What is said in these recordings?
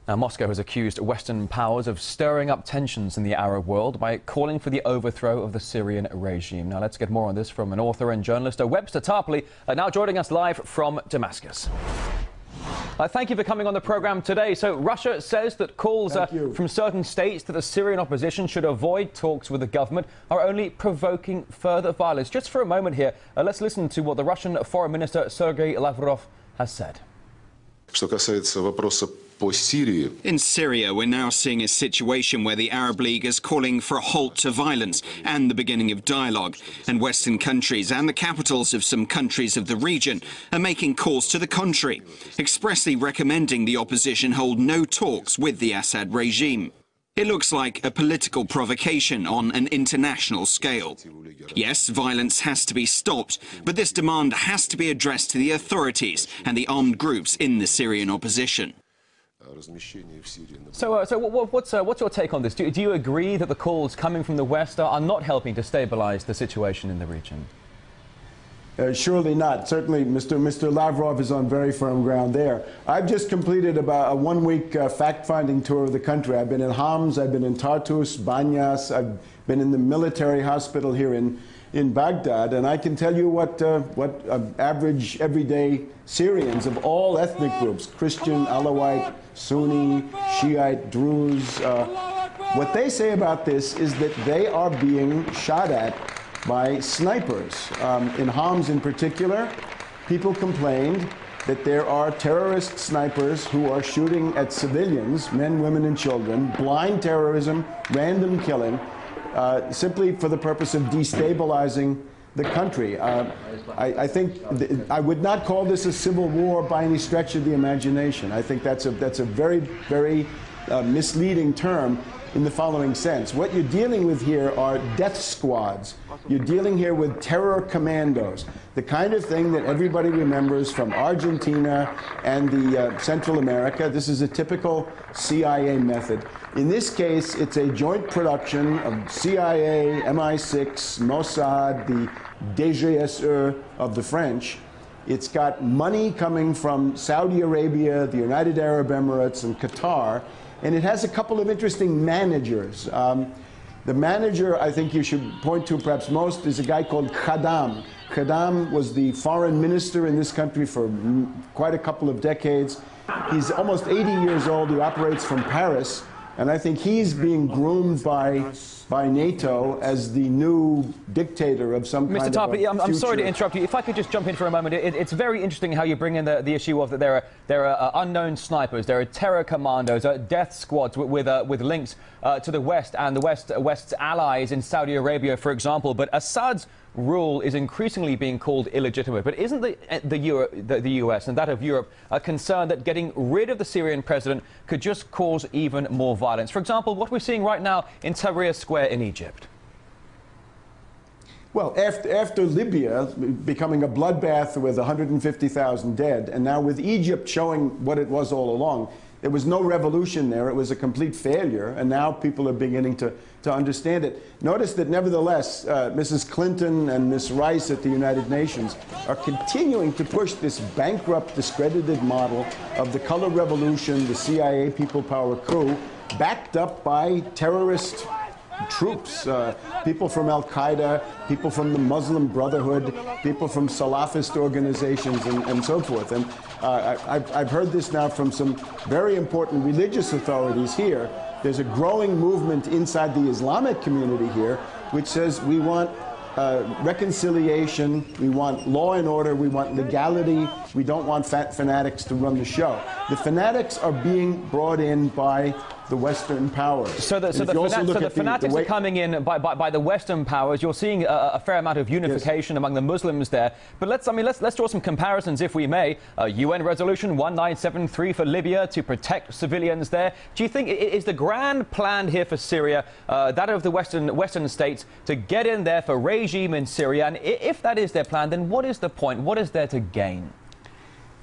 Now, Moscow has accused Western powers of stirring up tensions in the Arab world by calling for the overthrow of the Syrian regime. Now, let's get more on this from an author and journalist, Webster Tarpley, now joining us live from Damascus. Thank you for coming on the programme today. So Russia says that calls from certain states that the Syrian opposition should avoid talks with the government are only provoking further violence. Just for a moment here, let's listen to what the Russian Foreign Minister Sergei Lavrov has said. In Syria, we're now seeing a situation where the Arab League is calling for a halt to violence and the beginning of dialogue. And Western countries and the capitals of some countries of the region are making calls to the contrary, expressly recommending the opposition hold no talks with the Assad regime. It looks like a political provocation on an international scale. Yes, violence has to be stopped, but this demand has to be addressed to the authorities and the armed groups in the Syrian opposition. So what's your take on this? Do you agree that the calls coming from the West are not helping to stabilize the situation in the region? Surely not. Certainly, Mr. Lavrov is on very firm ground there. I've just completed about a one-week fact-finding tour of the country. I've been in Homs, I've been in Tartus, Banyas, I've been in the military hospital here in Baghdad, and I can tell you what average, everyday Syrians of all ethnic groups, Christian, Alawite, Sunni, Shiite, Druze, what they say about this is that they are being shot at by snipers. In Homs in particular, people complained that there are terrorist snipers who are shooting at civilians, men, women, and children, blind terrorism, random killing, simply for the purpose of destabilizing the country. I think I would not call this a civil war by any stretch of the imagination. I think that's a very, very misleading term in the following sense. What you're dealing with here are death squads. You're dealing here with terror commandos, the kind of thing that everybody remembers from Argentina and the Central America. This is a typical CIA method. In this case, it's a joint production of CIA, MI6, Mossad, the DGSE of the French. It's got money coming from Saudi Arabia, the United Arab Emirates, and Qatar. And it has a couple of interesting managers. The manager I think you should point to perhaps most is a guy called Khaddam. Khaddam was the foreign minister in this country for quite a couple of decades. He's almost 80 years old. He operates from Paris. And I think he's being groomed by NATO as the new dictator of some kind of a future. Mr. Tarpley, I'm sorry to interrupt you. If I could just jump in for a moment. It's very interesting how you bring in the issue of that there are unknown snipers, there are terror commandos, death squads with links to the West and the West's allies in Saudi Arabia, for example. But Assad's rule is increasingly being called illegitimate. But isn't the US and that of Europe concerned that getting rid of the Syrian president could just cause even more violence? For example, what we're seeing right now in Tahrir Square in Egypt. Well, after Libya becoming a bloodbath with 150,000 dead, and now with Egypt showing what it was all along, there was no revolution there. It was a complete failure, and now people are beginning to understand it. Notice that nevertheless, Mrs. Clinton and Ms. Rice at the United Nations are continuing to push this bankrupt, discredited model of the color revolution, the CIA people power coup, backed up by terrorist troops, people from Al-Qaeda, people from the Muslim Brotherhood, people from Salafist organizations, and so forth. And I've heard this now from some very important religious authorities here. There's a growing movement inside the Islamic community here which says we want reconciliation, we want law and order, we want legality, we don't want fanatics to run the show. The fanatics are being brought in by the Western powers. So the fanatics are coming in by the Western powers. You're seeing a fair amount of unification among the Muslims there. But let's draw some comparisons, if we may. UN Resolution 1973 for Libya to protect civilians there. Do you think is the grand plan here for Syria that of the Western states to get in there for regime in Syria? And if that is their plan, then what is the point? What is there to gain?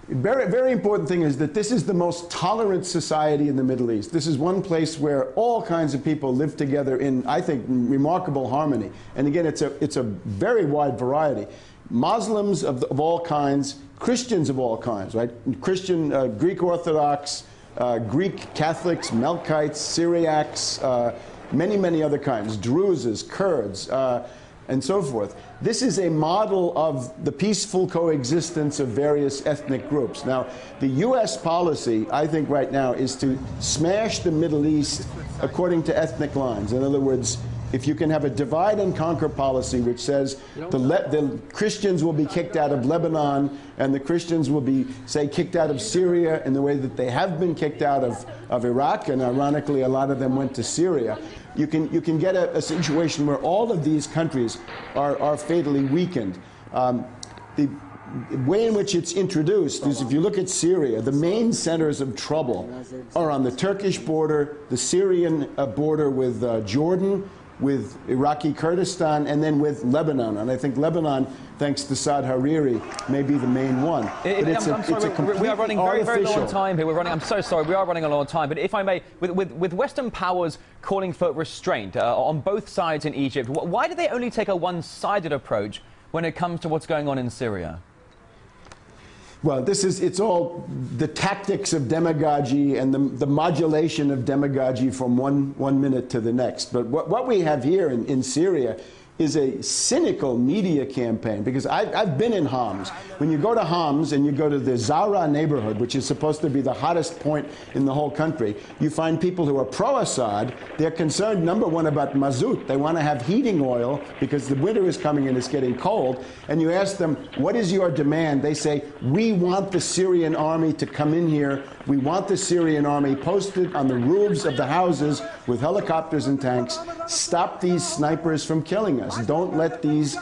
Very, very important thing is that this is the most tolerant society in the Middle East. This is one place where all kinds of people live together in, I think, remarkable harmony. And again, it's a very wide variety. Muslims of all kinds, Christians of all kinds, right? Christian, Greek Orthodox, Greek Catholics, Melkites, Syriacs, many other kinds, Druzes, Kurds, and so forth. This is a model of the peaceful coexistence of various ethnic groups. Now, the U.S. policy, I think right now, is to smash the Middle East according to ethnic lines. In other words, if you can have a divide and conquer policy which says the Christians will be kicked out of Lebanon and the Christians will be, say, kicked out of Syria in the way that they have been kicked out of Iraq, and ironically a lot of them went to Syria, you can get a situation where all of these countries are fatally weakened. The way in which it's introduced is, if you look at Syria, the main centers of trouble are on the Turkish border, the Syrian border with Jordan, with Iraqi Kurdistan, and then with Lebanon. And I think Lebanon, thanks to Saad Hariri, may be the main one. I'm sorry, we are running very low on time here. I'm so sorry, we are running a lot of time. But if I may, with Western powers calling for restraint on both sides in Egypt, why do they only take a one-sided approach when it comes to what's going on in Syria? Well, it's all the tactics of demagogy and the modulation of demagogy from one minute to the next. But what we have here in Syria is a cynical media campaign, because I've been in Homs. When you go to Homs and you go to the Zahra neighborhood, which is supposed to be the hottest point in the whole country, you find people who are pro-Assad. They're concerned, number one, about mazout. They want to have heating oil because the winter is coming and it's getting cold. And you ask them, what is your demand? They say, we want the Syrian army to come in here. We want the Syrian army posted on the roofs of the houses with helicopters and tanks. Stop these snipers from killing us. Don't let these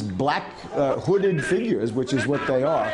black hooded figures, which is what they are,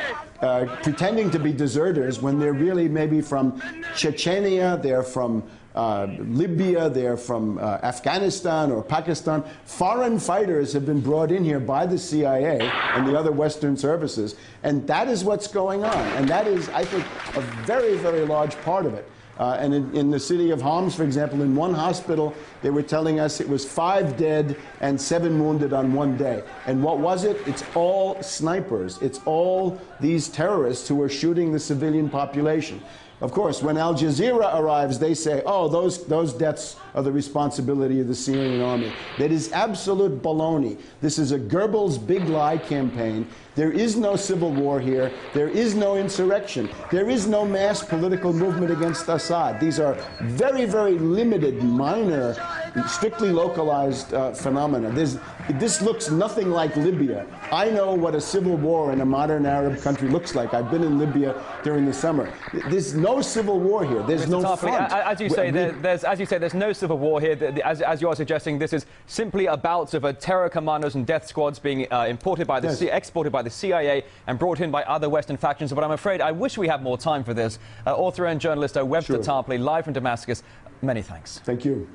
pretending to be deserters when they're really maybe from Chechnya, they're from Libya, they're from Afghanistan or Pakistan. Foreign fighters have been brought in here by the CIA and the other Western services, and that is what's going on. And that is, I think, a very large part of it. And in the city of Homs, for example, in one hospital, they were telling us it was 5 dead and 7 wounded on one day. And what was it? It's all snipers. It's all these terrorists who are shooting the civilian population. Of course, when Al Jazeera arrives, they say, oh, those deaths are the responsibility of the Syrian army. That is absolute baloney. This is a Goebbels big lie campaign. There is no civil war here. There is no insurrection. There is no mass political movement against Assad. These are very limited, minor, strictly localized phenomena. This looks nothing like Libya. I know what a civil war in a modern Arab country looks like. I've been in Libya during the summer. There's no civil war here. There's Mr. no front. As you say, there's no civil war here. As you are suggesting, this is simply a bout of terror commandos and death squads being exported by the CIA and brought in by other Western factions. But I'm afraid I wish we had more time for this. Author and journalist Webster Tarpley, live from Damascus. Many thanks. Thank you.